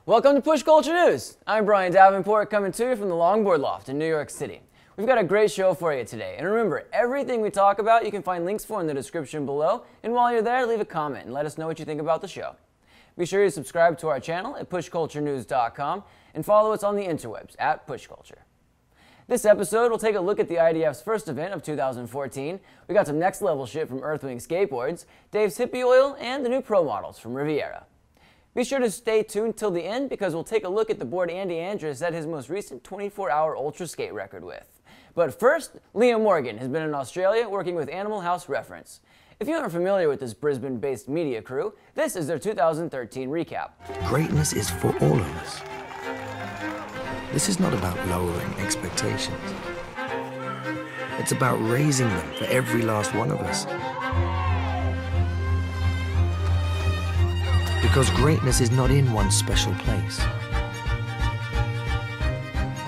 Welcome to Push Culture News. I'm Brian Davenport, coming to you from the Longboard Loft in New York City. We've got a great show for you today, and remember, everything we talk about you can find links for in the description below, and while you're there, leave a comment and let us know what you think about the show. Be sure you subscribe to our channel at pushculturenews.com and follow us on the interwebs at pushculture. This episode will take a look at the IDF's first event of 2014. We got some next level shit from Earthwing skateboards, Dave's hippie oil, and the new pro models from Riviera. Be sure to stay tuned till the end because we'll take a look at the board Andy Andrews set his most recent 24-hour ultra skate record with. But first, Liam Morgan has been in Australia working with Animal House Reference. If you aren't familiar with this Brisbane-based media crew, this is their 2013 recap. Greatness is for all of us. This is not about lowering expectations. It's about raising them for every last one of us. Because greatness is not in one special place.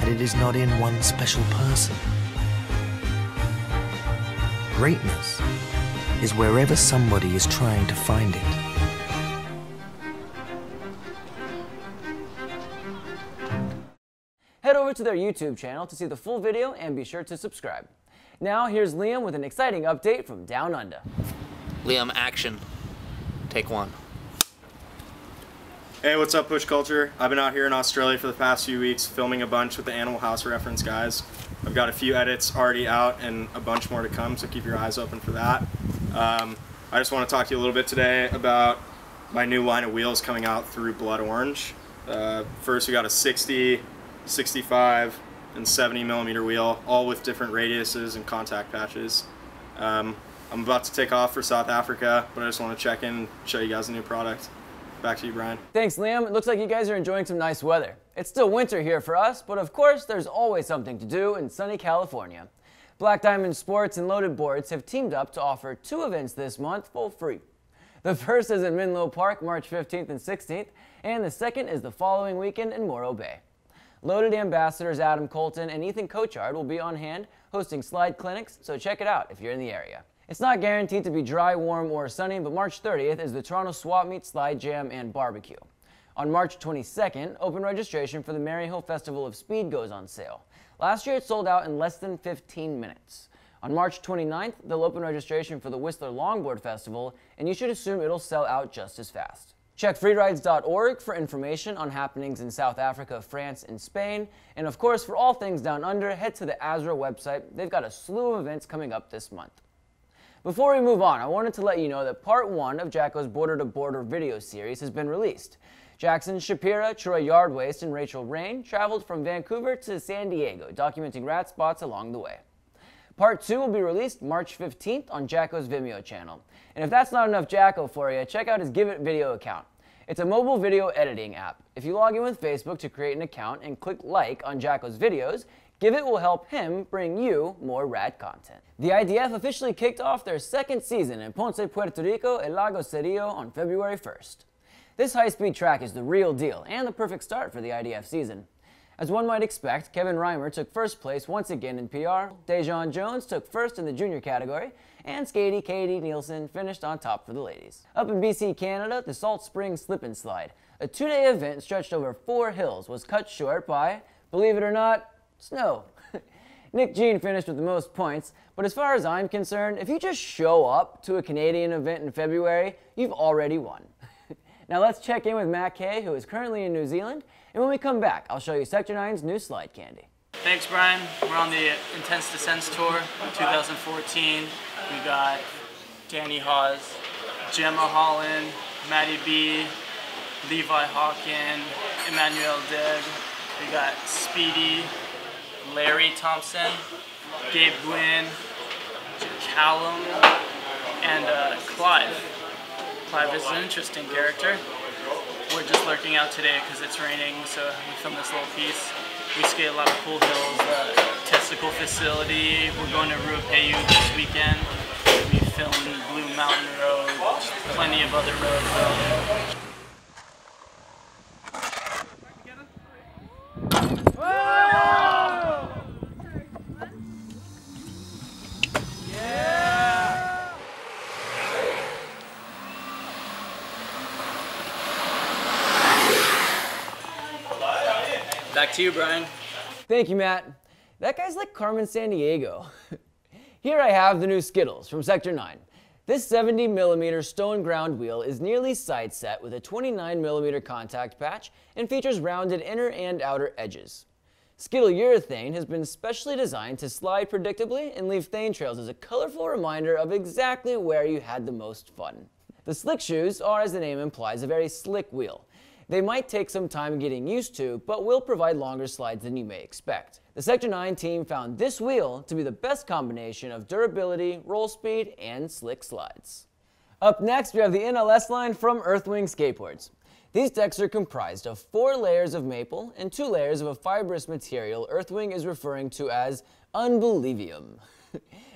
And it is not in one special person. Greatness is wherever somebody is trying to find it. Head over to their YouTube channel to see the full video and be sure to subscribe. Now here's Liam with an exciting update from Down Under. Liam, action. Take one. Hey, what's up, Push Culture? I've been out here in Australia for the past few weeks filming a bunch with the Animal House Reference guys. I've got a few edits already out and a bunch more to come, so keep your eyes open for that. I just want to talk to you a little bit today about my new line of wheels coming out through Blood Orange. First, we got a 60, 65, and 70 millimeter wheel, all with different radiuses and contact patches. I'm about to take off for South Africa, but I just want to check in and show you guys the new product. Back to you, Brian. Thanks, Liam. It looks like you guys are enjoying some nice weather. It's still winter here for us, but of course, there's always something to do in sunny California. Black Diamond Sports and Loaded Boards have teamed up to offer 2 events this month for free. The first is in Menlo Park, March 15th and 16th, and the second is the following weekend in Morro Bay. Loaded ambassadors Adam Colton and Ethan Cochard will be on hand hosting slide clinics, so check it out if you're in the area. It's not guaranteed to be dry, warm, or sunny, but March 30th is the Toronto Swap Meet, Slide Jam, and Barbecue. On March 22nd, open registration for the Maryhill Festival of Speed goes on sale. Last year it sold out in less than 15 minutes. On March 29th, they'll open registration for the Whistler Longboard Festival, and you should assume it'll sell out just as fast. Check freerides.org for information on happenings in South Africa, France, and Spain. And of course, for all things down under, head to the ASRA website. They've got a slew of events coming up this month. Before we move on, I wanted to let you know that part 1 of Jacko's Border to Border video series has been released. Jackson Shapira, Troy Yardwaste, and Rachel Rain traveled from Vancouver to San Diego, documenting rat spots along the way. Part 2 will be released March 15th on Jacko's Vimeo channel. And if that's not enough Jacko for you, check out his Give It video account. It's a mobile video editing app. If you log in with Facebook to create an account and click like on Jacko's videos, Give It will help him bring you more rad content. The IDF officially kicked off their 2nd season in Ponce, Puerto Rico, El Lago Cerrillo on February 1st. This high-speed track is the real deal and the perfect start for the IDF season. As one might expect, Kevin Reimer took first place once again in PR, Dejon Jones took first in the junior category, and Skatey Katie Nielsen finished on top for the ladies. Up in BC, Canada, the Salt Springs Slip and Slide, a 2-day event stretched over 4 hills, was cut short by, believe it or not, snow. Nick Jean finished with the most points, but as far as I'm concerned, if you just show up to a Canadian event in February, you've already won. Now let's check in with Matt Kay, who is currently in New Zealand, and when we come back, I'll show you Sector 9's new slide candy. Thanks, Brian. We're on the Intense Descents Tour 2014. We got Danny Hawes, Gemma Holland, Maddie B, Levi Hawken, Emmanuel Degg. We got Speedy, Larry Thompson, Gabe Gwynn, Callum, and Clive. Clive is an interesting character. We're just lurking out today because it's raining, so we filmed this little piece. We skate a lot of cool hills, Testicle Facility. We're going to Ruapehu this weekend. We filmed Blue Mountain Road, plenty of other roads. Back to you, Brian. Thank you, Matt. That guy's like Carmen Sandiego. Here I have the new Skittles from Sector 9. This 70mm stone ground wheel is nearly side set with a 29mm contact patch and features rounded inner and outer edges. Skittle urethane has been specially designed to slide predictably and leave thane trails as a colorful reminder of exactly where you had the most fun. The slick shoes are, as the name implies, a very slick wheel. They might take some time getting used to, but will provide longer slides than you may expect. The Sector 9 team found this wheel to be the best combination of durability, roll speed, and slick slides. Up next, we have the NLS line from Earthwing Skateboards. These decks are comprised of 4 layers of maple and 2 layers of a fibrous material Earthwing is referring to as unbelievium.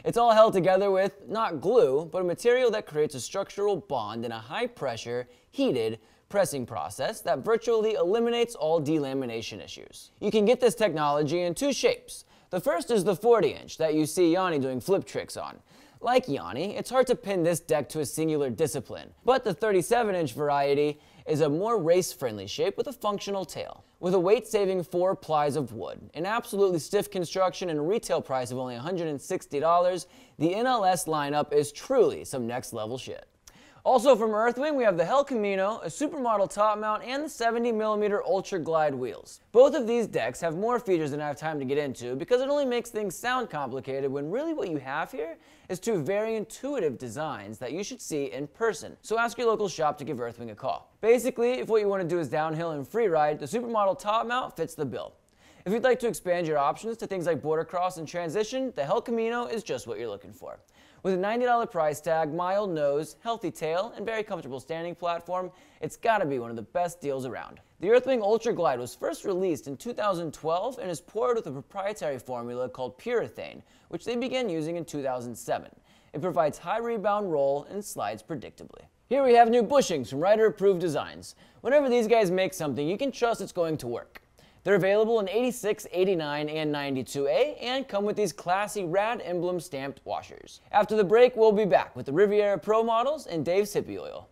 It's all held together with, not glue, but a material that creates a structural bond in a high-pressure, heated, pressing process that virtually eliminates all delamination issues. You can get this technology in 2 shapes. The first is the 40-inch that you see Yanni doing flip tricks on. Like Yanni, it's hard to pin this deck to a singular discipline, but the 37-inch variety is a more race-friendly shape with a functional tail. With a weight-saving 4 plies of wood, an absolutely stiff construction and a retail price of only $160, the NLS lineup is truly some next-level shit. Also from Earthwing, we have the Hell Camino, a supermodel top mount, and the 70mm Ultra Glide wheels. Both of these decks have more features than I have time to get into because it only makes things sound complicated when really what you have here is 2 very intuitive designs that you should see in person. So ask your local shop to give Earthwing a call. Basically, if what you want to do is downhill and freeride, the supermodel top mount fits the bill. If you'd like to expand your options to things like border cross and transition, the Hell Camino is just what you're looking for. With a $90 price tag, mild nose, healthy tail, and very comfortable standing platform, it's gotta be one of the best deals around. The Earthwing Ultra Glide was first released in 2012 and is poured with a proprietary formula called Purethane, which they began using in 2007. It provides high rebound roll and slides predictably. Here we have new bushings from Rider Approved Designs. Whenever these guys make something, you can trust it's going to work. They're available in 86, 89, and 92A and come with these classy rad emblem stamped washers. After the break, we'll be back with the Riviera Pro models and Dave's Hippie Oil.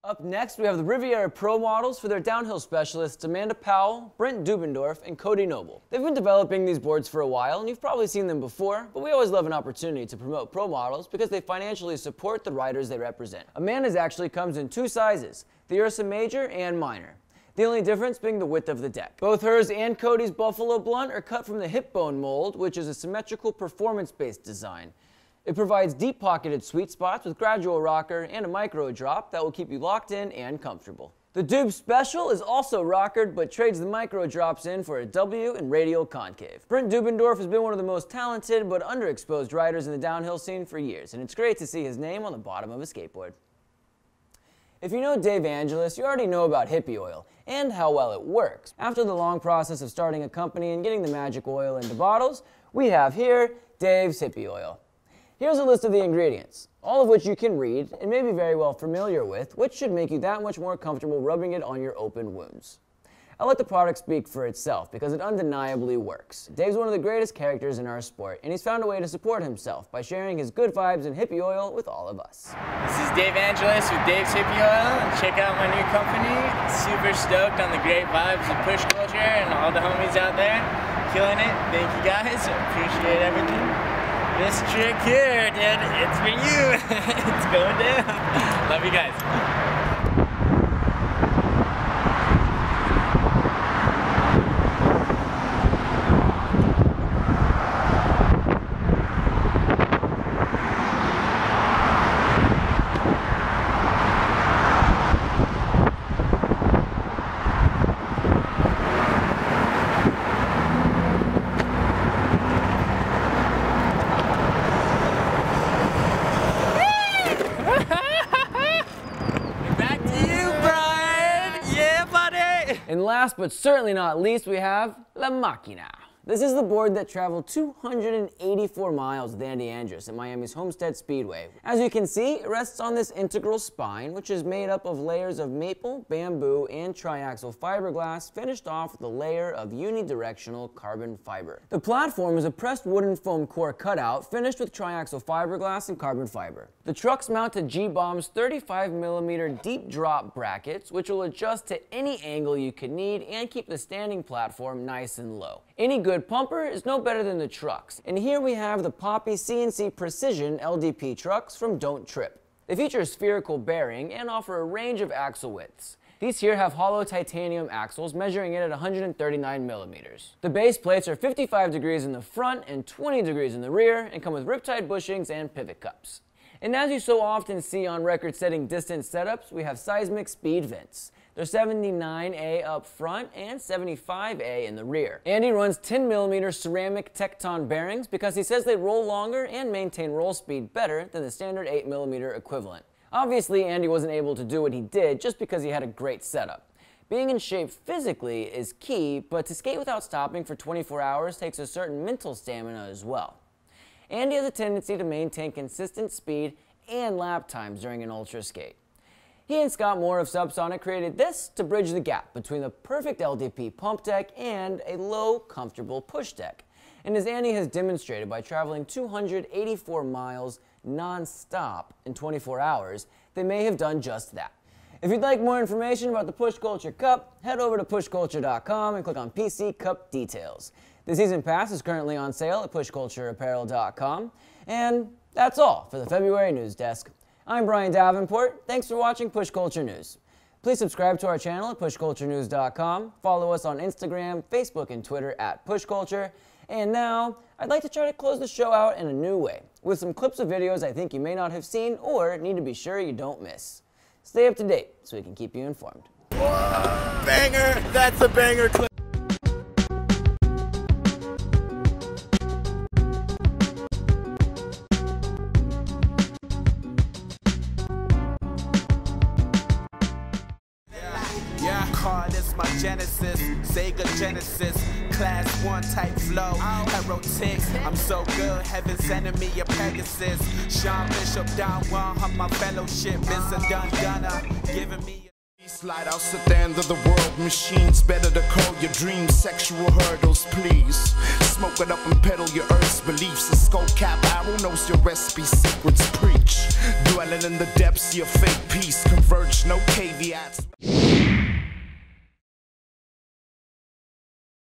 Up next, we have the Riviera Pro models for their downhill specialists Amanda Powell, Brent Dubendorf, and Cody Noble. They've been developing these boards for a while, and you've probably seen them before, but we always love an opportunity to promote pro models because they financially support the riders they represent. Amanda's actually comes in 2 sizes, the Ursa Major and Minor. The only difference being the width of the deck. Both hers and Cody's Buffalo Blunt are cut from the hip bone mold, which is a symmetrical performance-based design. It provides deep-pocketed sweet spots with gradual rocker and a micro drop that will keep you locked in and comfortable. The Dube Special is also rockered, but trades the micro drops in for a W and radial concave. Brent Dubendorf has been one of the most talented but underexposed riders in the downhill scene for years, and it's great to see his name on the bottom of a skateboard. If you know Dave Angelus, you already know about Hippie Oil and how well it works. After the long process of starting a company and getting the magic oil into bottles, we have here Dave's Hippie Oil. Here's a list of the ingredients, all of which you can read and may be very well familiar with, which should make you that much more comfortable rubbing it on your open wounds. I'll let the product speak for itself because it undeniably works. Dave's one of the greatest characters in our sport, and he's found a way to support himself by sharing his good vibes and hippie oil with all of us. This is Dave Angelus with Dave's Hippie Oil, and check out my new company. Super stoked on the great vibes of push culture and all the homies out there. Killing it. Thank you guys. Appreciate everything. This trick here, dude, it's for you. It's going down. Love you guys. And last but certainly not least, we have La Máquina. This is the board that traveled 284 miles with Andy Angelus at Miami's Homestead Speedway. As you can see, it rests on this integral spine, which is made up of layers of maple, bamboo, and triaxial fiberglass, finished off with a layer of unidirectional carbon fiber. The platform is a pressed wooden foam core cutout, finished with triaxial fiberglass and carbon fiber. The trucks mount to G-Bomb's 35mm deep drop brackets, which will adjust to any angle you could need and keep the standing platform nice and low. Any good pumper is no better than the trucks. And here we have the Poppy CNC Precision LDP trucks from Don't Trip. They feature a spherical bearing and offer a range of axle widths. These here have hollow titanium axles measuring in at 139mm. The base plates are 55 degrees in the front and 20 degrees in the rear and come with riptide bushings and pivot cups. And as you so often see on record-setting distance setups, we have seismic speed vents. They're 79A up front and 75A in the rear. Andy runs 10mm ceramic Tecton bearings because he says they roll longer and maintain roll speed better than the standard 8mm equivalent. Obviously, Andy wasn't able to do what he did just because he had a great setup. Being in shape physically is key, but to skate without stopping for 24 hours takes a certain mental stamina as well. Andy has a tendency to maintain consistent speed and lap times during an ultra skate. He and Scott Moore of Subsonic created this to bridge the gap between the perfect LDP pump deck and a low, comfortable push deck. And as Andy has demonstrated by traveling 284 miles non-stop in 24 hours, they may have done just that. If you'd like more information about the Push Culture Cup, head over to pushculture.com and click on PC Cup Details. The season pass is currently on sale at pushcultureapparel.com. And that's all for the February News Desk. I'm Brian Davenport. Thanks for watching Push Culture News. Please subscribe to our channel at pushculturenews.com. Follow us on Instagram, Facebook, and Twitter at PushCulture. And now, I'd like to try to close the show out in a new way, with some clips of videos I think you may not have seen or need to be sure you don't miss. Stay up to date so we can keep you informed. Whoa, banger! That's a banger clip. My Genesis, Sega Genesis, Class 1 type flow, Herotic, I'm so good, heaven sending me a Pegasus, Sean Bishop, Don Juan, my fellowship is a done-dunner, giving me a slide out at the end of the world, machines better to call your dreams, sexual hurdles, please, smoke it up and pedal your earth's beliefs, a skull cap arrow knows your recipe, secrets preach, dwelling in the depths of fake peace, converge, no caveats.